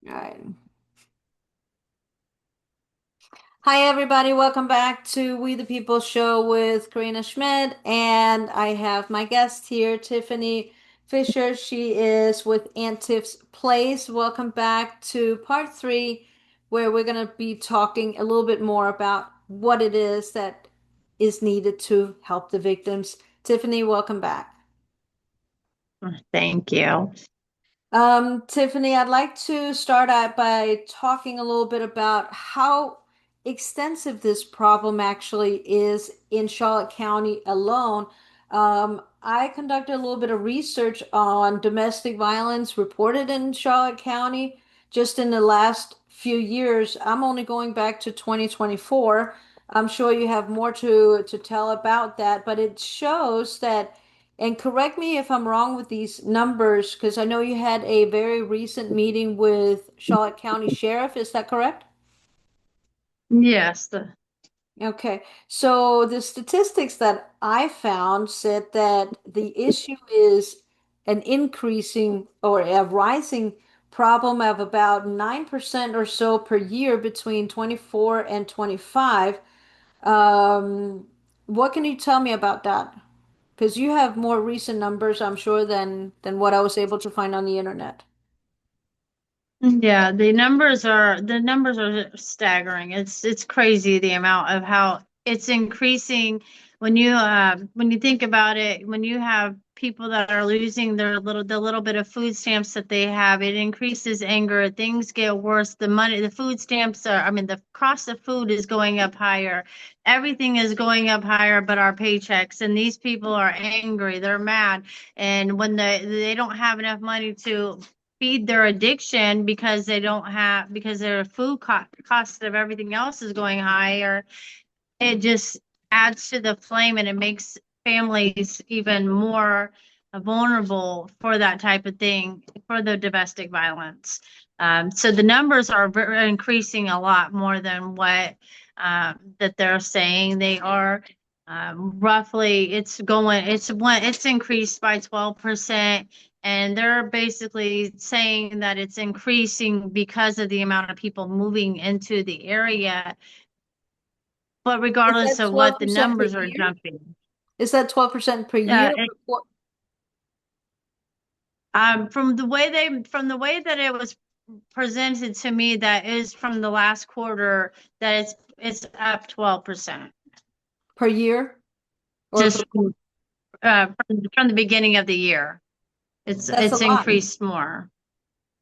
All right. Hi, everybody. Welcome back to We the People show with Karina Schmidt. And I have my guest here, Tiffany Fisher. She is with Aunt Tiff's Place. Welcome back to part three, where we're going to be talking a little bit more about what it is that is needed to help the victims. Tiffany, welcome back. Thank you. Tiffany, I'd like to start out by talking a little bit about how extensive this problem actually is in Charlotte County alone. I conducted a little bit of research on domestic violence reported in Charlotte County just in the last few years. I'm only going back to 2024. I'm sure you have more to tell about that, but it shows that, and correct me if I'm wrong with these numbers, because I know you had a very recent meeting with Charlotte County Sheriff. Is that correct? Yes. Okay. So the statistics that I found said that the issue is an increasing or a rising problem of about 9% or so per year between 24 and 25. What can you tell me about that? Because you have more recent numbers, I'm sure, than what I was able to find on the internet. Yeah, the numbers are staggering. It's crazy the amount of how it's increasing when you think about it, when you have people that are losing the little bit of food stamps that they have, it increases anger. Things get worse. The food stamps are, I mean, the cost of food is going up higher. Everything is going up higher but our paychecks. And these people are angry, they're mad. And when they don't have enough money to feed their addiction because they don't have because their cost of everything else is going higher, it just adds to the flame and it makes families even more vulnerable for that type of thing, for the domestic violence. So the numbers are increasing a lot more than what that they're saying they are. Roughly, it's increased by 12%, and they're basically saying that it's increasing because of the amount of people moving into the area. But Is regardless that of what, the 12% per numbers are year? jumping. Is that 12% per Yeah, year? from the way that it was presented to me, that is from the last quarter, that it's up 12%. Per year or per Just quarter? from the beginning of the year, That's a it's lot. increased more.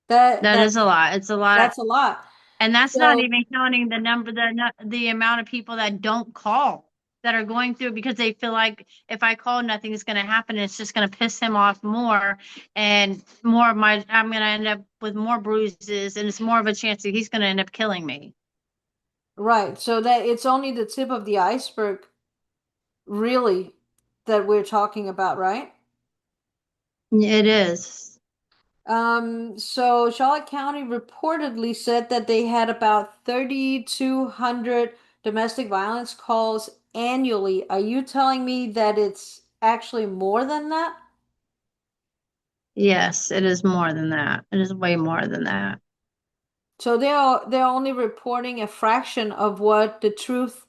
That That is a that's lot. It's a lot. that's a lot. And that's not So even counting the amount of people that don't call, that are going through because they feel like if I call, nothing is going to happen. It's just going to piss him off more, and I'm going to end up with more bruises, and it's more of a chance that he's going to end up killing me. right. So that it's only the tip of the iceberg, really, that we're talking about, right? It is. So Charlotte County reportedly said that they had about 3,200 domestic violence calls annually. Are you telling me that it's actually more than that? Yes, it is more than that. It is way more than that. So they're only reporting a fraction of what the truth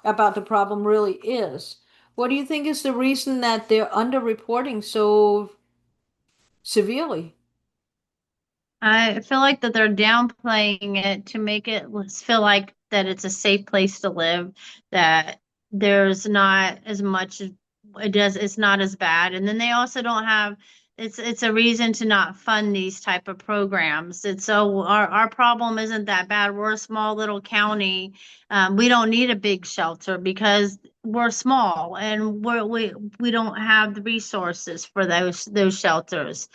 about the problem really is. What do you think is the reason that they're underreporting so severely? I feel like that they're downplaying it to make it feel like that it's a safe place to live, that there's not as much, it's not as bad. And then they also don't have, it's a reason to not fund these type of programs. And so our problem isn't that bad. We're a small little county. We don't need a big shelter because we're small, and we don't have the resources for those shelters.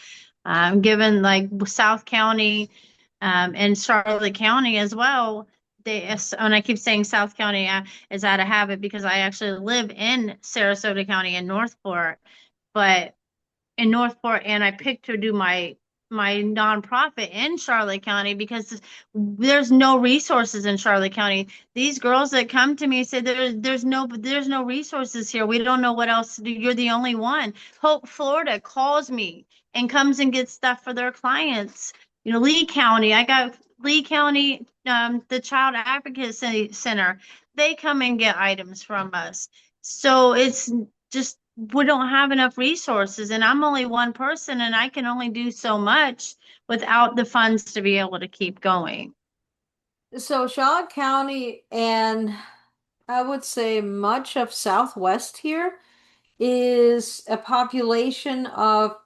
Given like South County, and Charlotte County as well. And I keep saying South County is out of habit because I actually live in Sarasota County in Northport, but in Northport, and I picked to do my nonprofit in Charlotte County because there's no resources in Charlotte County. These girls that come to me say there's no resources here. We don't know what else to do. You're the only one. Hope Florida calls me and comes and gets stuff for their clients. Lee County, I got Lee County, the Child Advocate Center, they come and get items from us. So it's just we don't have enough resources, and I'm only one person, and I can only do so much without the funds to be able to keep going. So Charlotte County and I would say much of Southwest here is a population of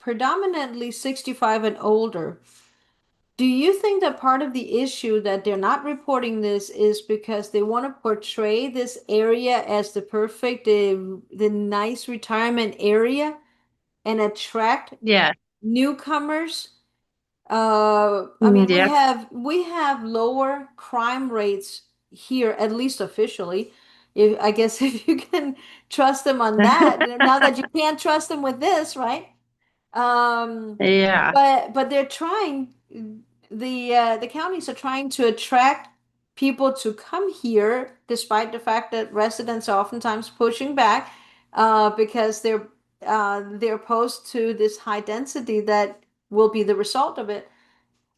predominantly 65 and older. Do you think that part of the issue that they're not reporting this is because they want to portray this area as the perfect, the nice retirement area and attract Yeah. newcomers? I Mm, mean, we yeah. have lower crime rates here, at least officially. If I guess if you can trust them on that, now that you can't trust them with this, right? Um, Yeah. but they're trying, the counties are trying to attract people to come here, despite the fact that residents are oftentimes pushing back, because they're opposed to this high density that will be the result of it.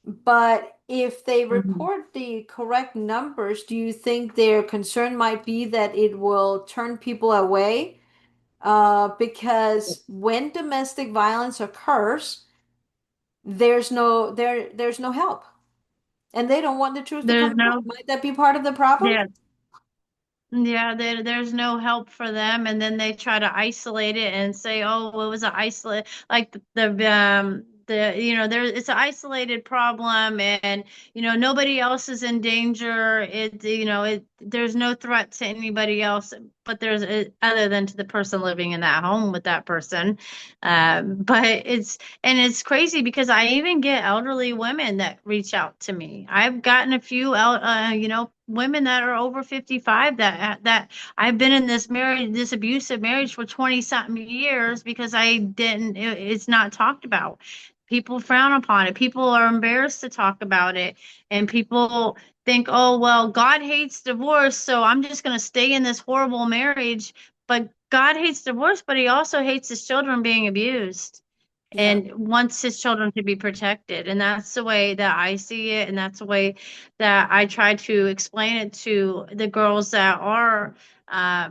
But if they Mhm. report the correct numbers, do you think their concern might be that it will turn people away? Because when domestic violence occurs, there's no help, and they don't want the truth to There's come out. no, Might that be part of the problem? yeah, yeah, there's no help for them, and then they try to isolate it and say, "Oh, it was an isolate, like there it's an isolated problem, and nobody else is in danger. There's no threat to anybody else, but other than to the person living in that home with that person. But it's crazy because I even get elderly women that reach out to me. I've gotten a few, women that are over 55 that I've been in this abusive marriage for 20 something years because it's not talked about. People frown upon it. People are embarrassed to talk about it. And people think, oh, well, God hates divorce, so I'm just going to stay in this horrible marriage. But God hates divorce, but he also hates his children being abused Yeah. and wants his children to be protected. And that's the way that I see it. And that's the way that I try to explain it to the girls that are uh,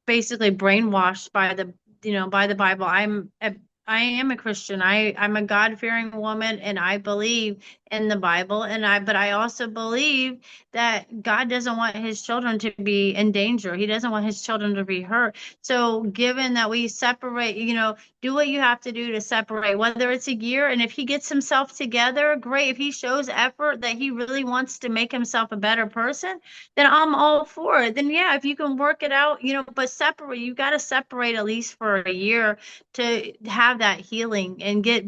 basically brainwashed by the Bible. I am a Christian. I'm a God-fearing woman and I believe in the Bible but I also believe that God doesn't want his children to be in danger. He doesn't want his children to be hurt. So given that we separate, do what you have to do to separate, whether it's a year, and if he gets himself together, great. If he shows effort that he really wants to make himself a better person, then I'm all for it. Then yeah, if you can work it out, but you got to separate at least for a year to have that healing and get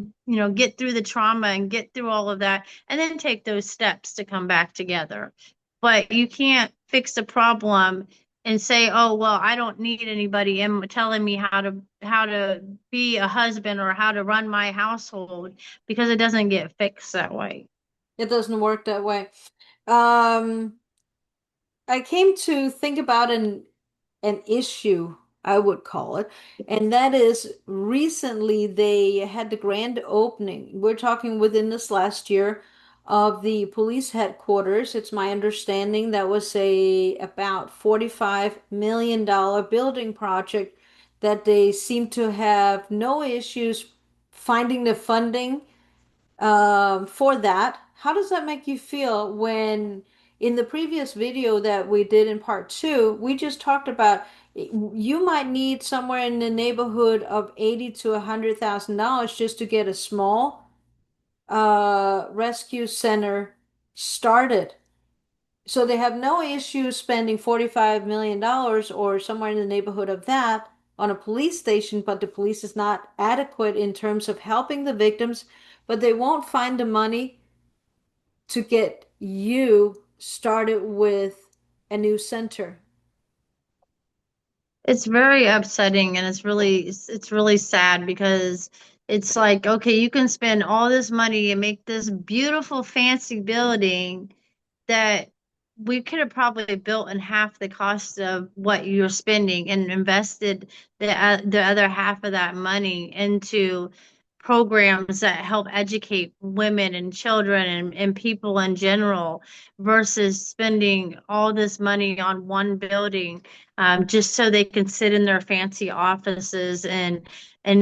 through the trauma and get through all of that and then take those steps to come back together. But you can't fix a problem and say, "Oh, well, I don't need anybody telling me how to be a husband or how to run my household," because it doesn't get fixed that way. It doesn't work that way. um I came to think about an issue, I would call it, and that is recently they had the grand opening. We're talking within this last year of the police headquarters. It's my understanding that was a about $45 million building project that they seem to have no issues finding the funding for that. How does that make you feel when in the previous video that we did in part two, we just talked about you might need somewhere in the neighborhood of 80 to $100,000 just to get a small rescue center started. So they have no issue spending $45 million or somewhere in the neighborhood of that on a police station, but the police is not adequate in terms of helping the victims, but they won't find the money to get you started with a new center. It's very upsetting and it's really sad because it's like, okay, you can spend all this money and make this beautiful fancy building that we could have probably built in half the cost of what you're spending and invested the other half of that money into programs that help educate women and children and people in general versus spending all this money on one building just so they can sit in their fancy offices and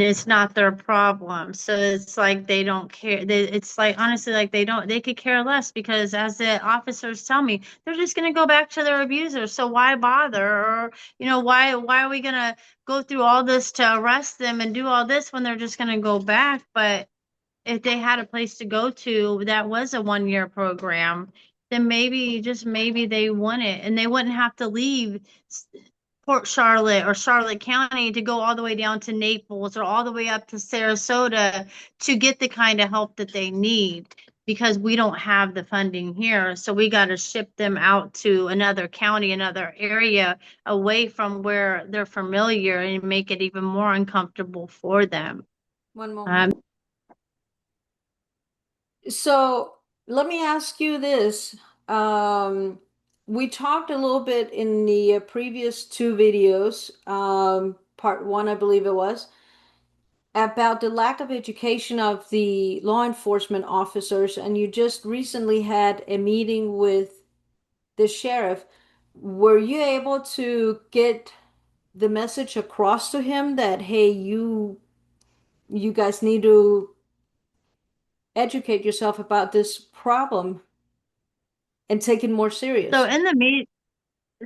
it's not their problem. So it's like they don't care. It's like honestly, like they could care less because as the officers tell me, they're just going to go back to their abusers. So why bother? Or, why are we going to go through all this to arrest them and do all this when they're just going to go back? But if they had a place to go to that was a 1 year program, then maybe, just maybe they want it and they wouldn't have to leave Port Charlotte or Charlotte County to go all the way down to Naples or all the way up to Sarasota to get the kind of help that they need because we don't have the funding here. So we got to ship them out to another county, another area away from where they're familiar and make it even more uncomfortable for them. One moment. Um, So let me ask you this. Um, we talked a little bit in the previous two videos, part one, I believe it was, about the lack of education of the law enforcement officers, and you just recently had a meeting with the sheriff. Were you able to get the message across to him that, hey, you guys need to educate yourself about this problem and take it more so serious? in the meet,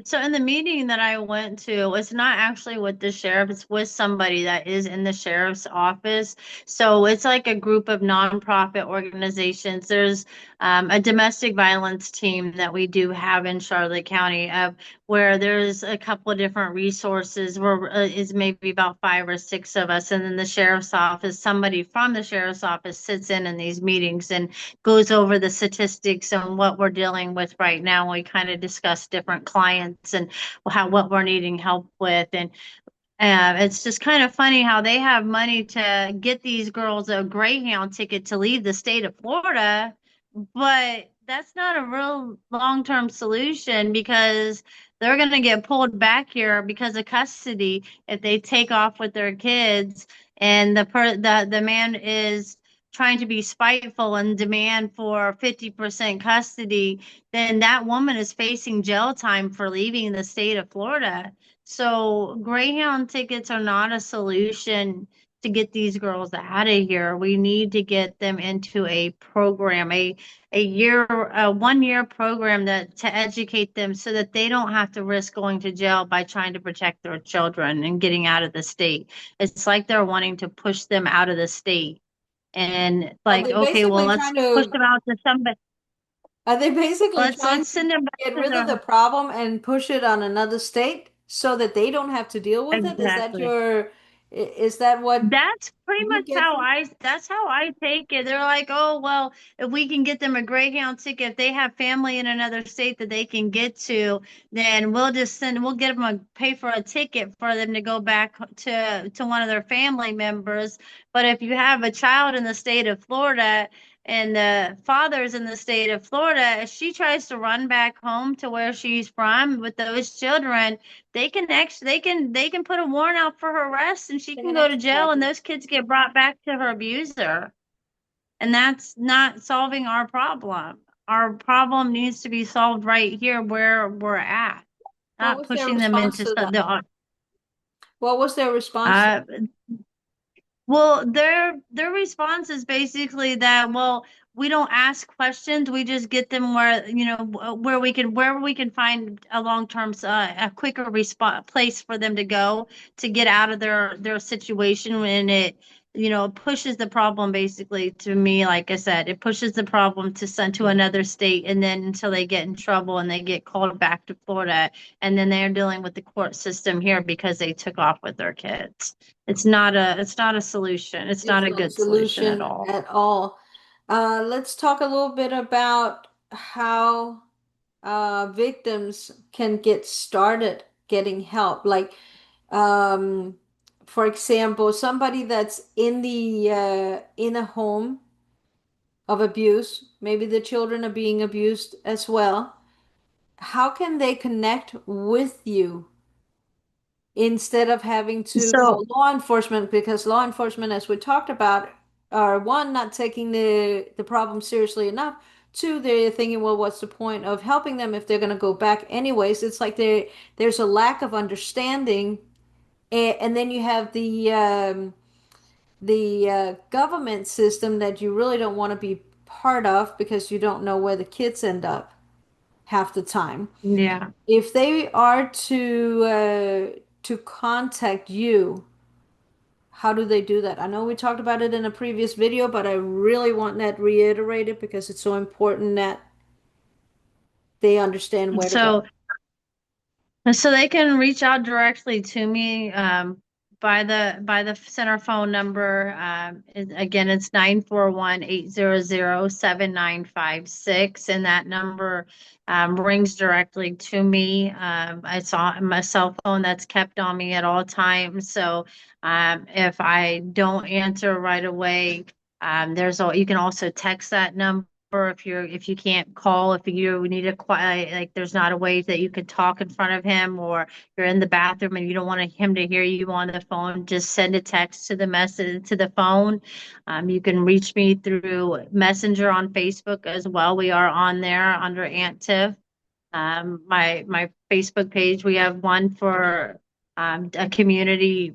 So in the meeting that I went to, it's not actually with the sheriff, it's with somebody that is in the sheriff's office. So it's like a group of nonprofit organizations. There's a domestic violence team that we do have in Charlotte County, where there's a couple of different resources where is maybe about 5 or 6 of us. And then the sheriff's office, somebody from the sheriff's office sits in these meetings and goes over the statistics and what we're dealing with right now. We kind of discuss different clients and what we're needing help with. And it's just kind of funny how they have money to get these girls a Greyhound ticket to leave the state of Florida, but that's not a real long-term solution because they're going to get pulled back here because of custody if they take off with their kids and the man is trying to be spiteful and demand for 50% custody, then that woman is facing jail time for leaving the state of Florida. So Greyhound tickets are not a solution to get these girls out of here. We need to get them into a program, a 1 year program that to educate them so that they don't have to risk going to jail by trying to protect their children and getting out of the state. It's like they're wanting to push them out of the state. And Are like, they okay, well, basically let's trying push to them out to somebody. are they basically trying Let's to send them back get to rid of their the problem and push it on another state so that they don't have to deal with it? Is that exactly. is that what That's pretty you much get from? that's how I take it. They're like, oh, well, if we can get them a Greyhound ticket, if they have family in another state that they can get to, then we'll get them pay for a ticket for them to go back to one of their family members. But if you have a child in the state of Florida and the father's in the state of Florida, if she tries to run back home to where she's from with those children, they can put a warrant out for her arrest and she They can can go to jail extradite and them. those kids get brought back to her abuser. And that's not solving our problem. Our problem needs to be solved right here where we're at, What not was their pushing them response into to that? the What was their response to uh, well, their response is basically that, well, we don't ask questions. We just get them where, where we can find a long-term, a quicker response place for them to go to get out of their situation. And it pushes the problem basically to me. Like I said, it pushes the problem to send to another state, and then until they get in trouble and they get called back to Florida, and then they're dealing with the court system here because they took off with their kids. It's not a solution. It's It's not a not a good solution at solution all. at all. Let's talk a little bit about how victims can get started getting help. Like, um, for example, somebody that's in a home of abuse, maybe the children are being abused as well. How can they connect with you instead of having to So call law enforcement? Because law enforcement, as we talked about, are one, not taking the problem seriously enough. Two, they're thinking, well, what's the point of helping them if they're going to go back anyways? It's like there's a lack of understanding, and then you have the government system that you really don't want to be part of because you don't know where the kids end up half the time. Yeah. If they are to contact you, how do they do that? I know we talked about it in a previous video, but I really want that reiterated because it's so important that they understand where to So go. So they can reach out directly to me by the center phone number. Again, it's 941-800-7956, and that number rings directly to me. It's on my cell phone that's kept on me at all times. So if I don't answer right away, you can also text that number if you can't call, if you need a quiet, like there's not a way that you could talk in front of him, or you're in the bathroom and you don't want him to hear you on the phone, just send a text to the message to the phone. You can reach me through Messenger on Facebook as well. We are on there under Aunt Tiff. My Facebook page, we have one for a community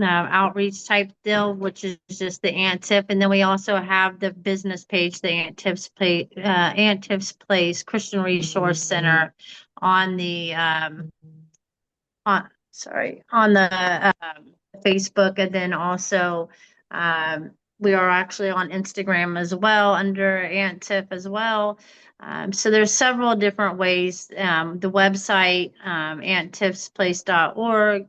outreach type deal, which is just the Aunt Tiff, and then we also have the business page, the Aunt Tiff's Place Christian Resource Center, on the on the Facebook, and then also we are actually on Instagram as well under Aunt Tiff as well. So there's several different ways. The website, aunttiffsplace.org.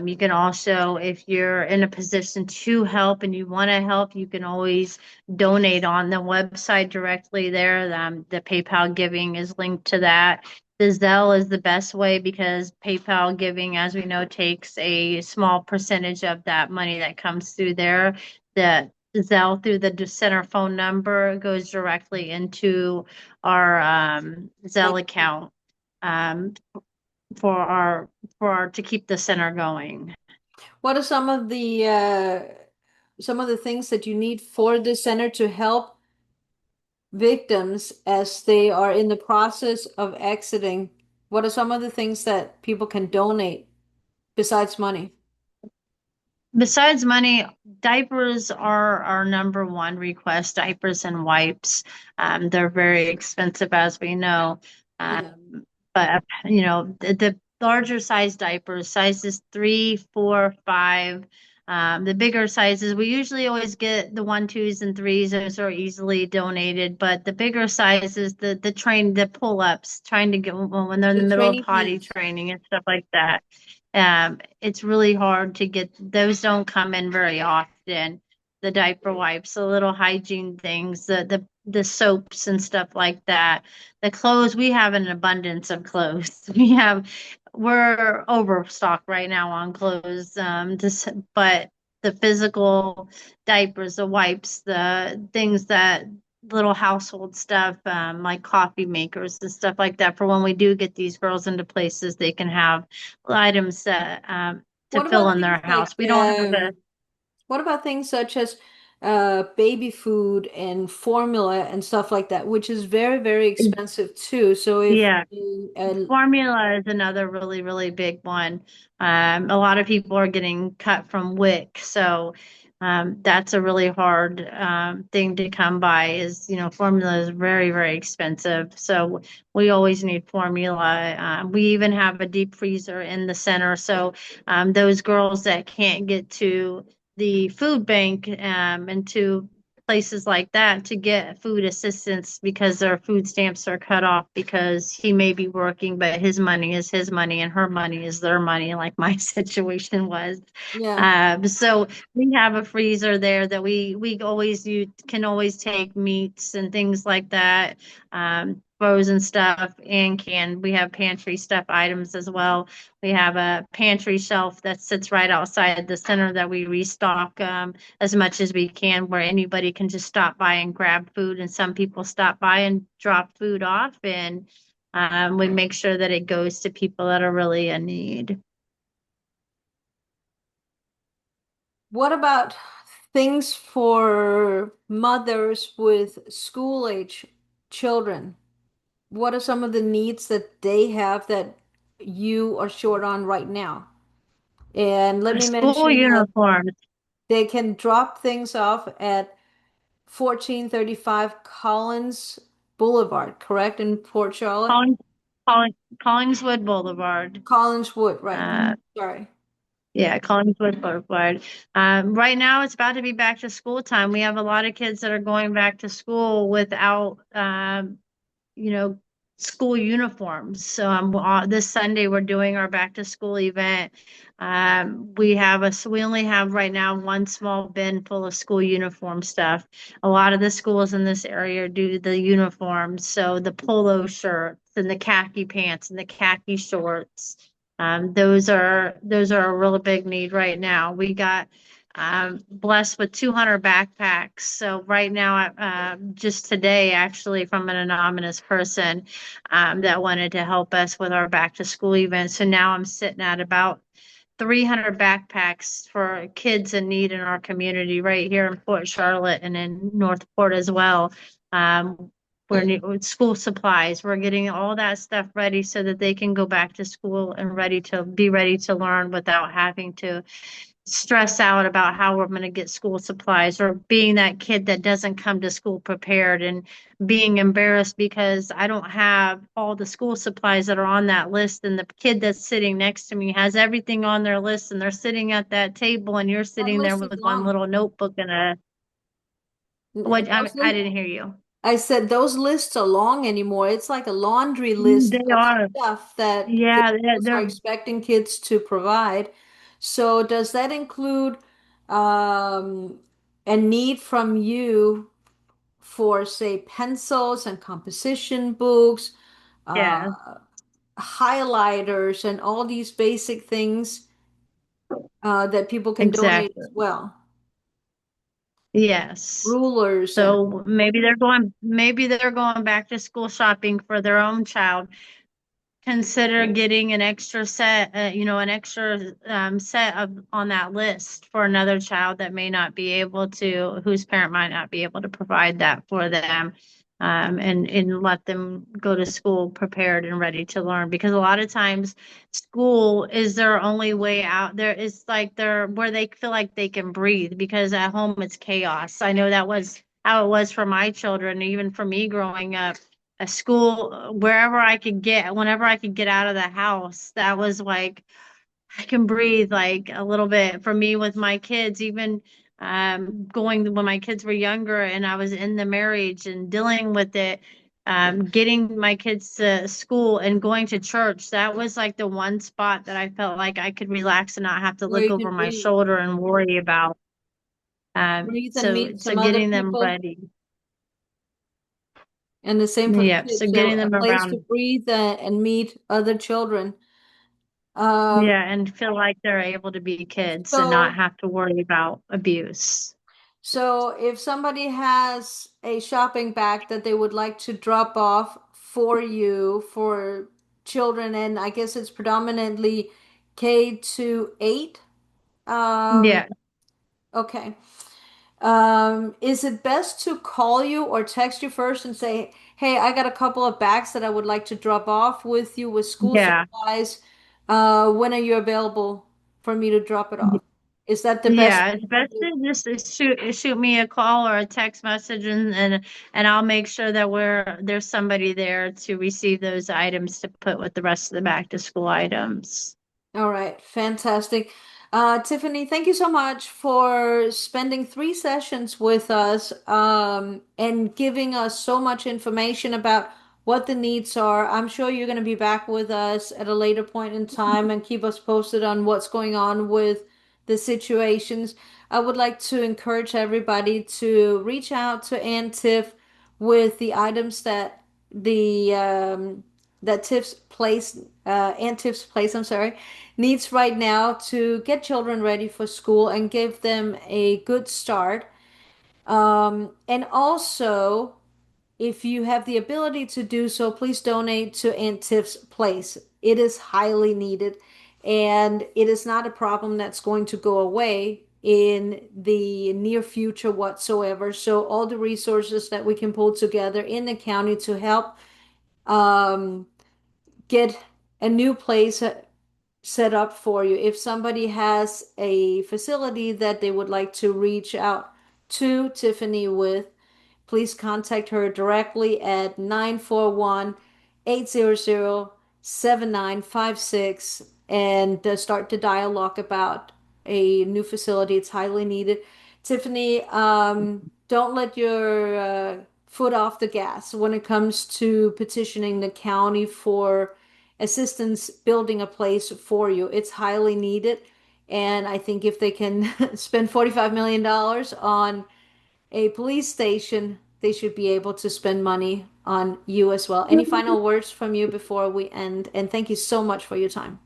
You can also, if you're in a position to help and you want to help, you can always donate on the website directly there. The PayPal giving is linked to that. The Zelle is the best way because PayPal giving, as we know, takes a small percentage of that money that comes through there. The Zelle through the center phone number goes directly into our Thank Zelle you. account um, for our to keep the center going. What are some of the things that you need for the center to help victims as they are in the process of exiting? What are some of the things that people can donate besides money? Besides money, diapers are our number one request, diapers and wipes. They're very expensive, as we know. Yeah. But the larger size diapers, sizes 3, 4, 5. The bigger sizes, we usually always get the 1, 2s, and 3s. Those are easily donated. But the bigger sizes, the pull ups, trying to get when they're in the The middle of training potty pants. training and stuff like that. It's really hard to get those, don't come in very often. The diaper wipes, the little hygiene things, the soaps and stuff like that. The clothes, we have an abundance of clothes. We're overstocked right now on clothes. But the physical diapers, the wipes, the things that little household stuff, like coffee makers and stuff like that, for when we do get these girls into places, they can have items to What fill about in things their house. We don't have a what about things such as baby food and formula and stuff like that, which is very, very expensive too. So if yeah. Formula is another really, really big one. A lot of people are getting cut from WIC, so that's a really hard thing to come by. Formula is very, very expensive, so we always need formula. We even have a deep freezer in the center, so those girls that can't get to the food bank and to places like that to get food assistance because their food stamps are cut off because he may be working, but his money is his money and her money is their money, like my situation was. yeah. So we have a freezer there that we always you can always take meats and things like that, frozen stuff and canned. We have pantry stuff items as well. We have a pantry shelf that sits right outside the center that we restock. As much as we can, where anybody can just stop by and grab food. And some people stop by and drop food off, and we make sure that it goes to people that are really in need. What about things for mothers with school age children. What are some of the needs that they have that you are short on right now? And let me School mention that uniforms. they can drop things off at 1435 Collins Boulevard, correct, in Port Charlotte? Colling, Collingswood Boulevard. Collinswood, right. Uh, Sorry. yeah, Collingswood Boulevard. Right now, it's about to be back to school time. We have a lot of kids that are going back to school without, you know, school uniforms. So this Sunday we're doing our back to school event. We only have right now one small bin full of school uniform stuff. A lot of the schools in this area do the uniforms, so the polo shirts and the khaki pants and the khaki shorts. Those are a real big need right now. We got blessed with 200 backpacks. So right now, just today, actually, from an anonymous person that wanted to help us with our back to school event. So now I'm sitting at about 300 backpacks for kids in need in our community right here in Port Charlotte and in Northport as well. With school supplies. We're getting all that stuff ready so that they can go back to school and ready to learn without having to stress out about how we're going to get school supplies or being that kid that doesn't come to school prepared and being embarrassed because I don't have all the school supplies that are on that list and the kid that's sitting next to me has everything on their list and they're sitting at that table and you're That sitting there list is with one long. little notebook and a what Those I lists, didn't hear you. I said those lists are long anymore. It's like a laundry list They of are. stuff that the Yeah, schools are they're expecting kids to provide. So does that include um, a need from you for, say, pencils and composition books, uh, yeah, highlighters, and all these basic things that people can donate exactly. as well? Yes. Rulers and So maybe they're going back to school shopping for their own child. Consider getting an extra set, an extra set of on that list for another child that may not be able to, whose parent might not be able to provide that for them, and let them go to school prepared and ready to learn. Because a lot of times, school is their only way out. There is like they're where they feel like they can breathe. Because at home it's chaos. I know that was how it was for my children, even for me growing up a school wherever I could get, whenever I could get out of the house. That was like I can breathe like a little bit for me with my kids, even going when my kids were younger and I was in the marriage and dealing with it. Getting my kids to school and going to church, that was like the one spot that I felt like I could relax and not have to where look you can over my breathe, shoulder and worry about. breathe and So meet so some other getting them people. ready. And the same for the Yeah, so kids. So getting a them place to around. breathe and meet other children. Um, Yeah, and feel like they're able to be kids and not so have to worry about abuse. so if somebody has a shopping bag that they would like to drop off for you for children, and I guess it's predominantly K to 8. Um, Yeah, okay. Is it best to call you or text you first and say, "Hey, I got a couple of bags that I would like to drop off with you with school yeah, supplies. When are you available for me to drop it off?" Is that the best yeah. It's thing to best do? to just shoot me a call or a text message, and I'll make sure that there's somebody there to receive those items to put with the rest of the back to school items. All right, fantastic. Tiffany, thank you so much for spending 3 sessions with us and giving us so much information about what the needs are. I'm sure you're going to be back with us at a later point in time and keep us posted on what's going on with the situations. I would like to encourage everybody to reach out to Aunt Tiff with the items the that Tiff's place, Aunt Tiff's place, I'm sorry, needs right now to get children ready for school and give them a good start. And also, if you have the ability to do so, please donate to Aunt Tiff's place. It is highly needed, and it is not a problem that's going to go away. in the near future whatsoever. So all the resources that we can pull together in the county to help um, get a new place set up for you. If somebody has a facility that they would like to reach out to Tiffany with, please contact her directly at 941-800-7956 and start the dialogue about a new facility. It's highly needed. Tiffany, don't let your foot off the gas when it comes to petitioning the county for assistance building a place for you. It's highly needed. And I think if they can spend $45 million on a police station, they should be able to spend money on you as well. Any final words from you before we end? And thank you so much for your time.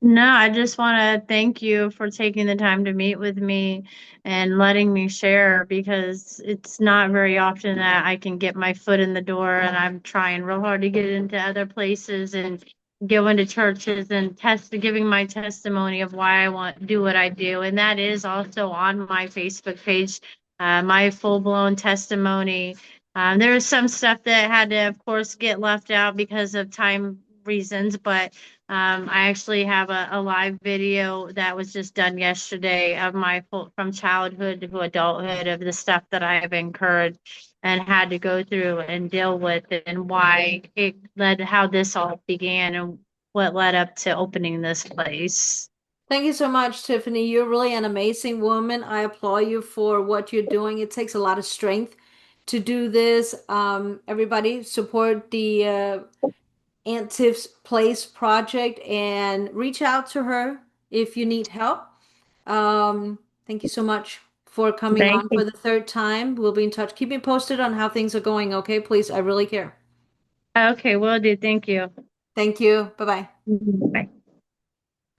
No, I just want to thank you for taking the time to meet with me and letting me share because it's not very often that I can get my foot in the door, and I'm trying real hard to get into other places and go into churches and giving my testimony of why I want to do what I do. And that is also on my Facebook page, my full-blown testimony. There is some stuff that had to, of course, get left out because of time reasons, but I actually have a live video that was just done yesterday of my from childhood to adulthood of the stuff that I have incurred and had to go through and deal with and why it led, how this all began and what led up to opening this place. Thank you so much, Tiffany. You're really an amazing woman. I applaud you for what you're doing. It takes a lot of strength to do this. Everybody support the Aunt Tiff's Place project and reach out to her if you need help. Thank you so much for coming Thank on for you. the third time. We'll be in touch. Keep me posted on how things are going, okay? Please, I really care. Okay, will do. Thank you. Thank you. Bye bye. Bye.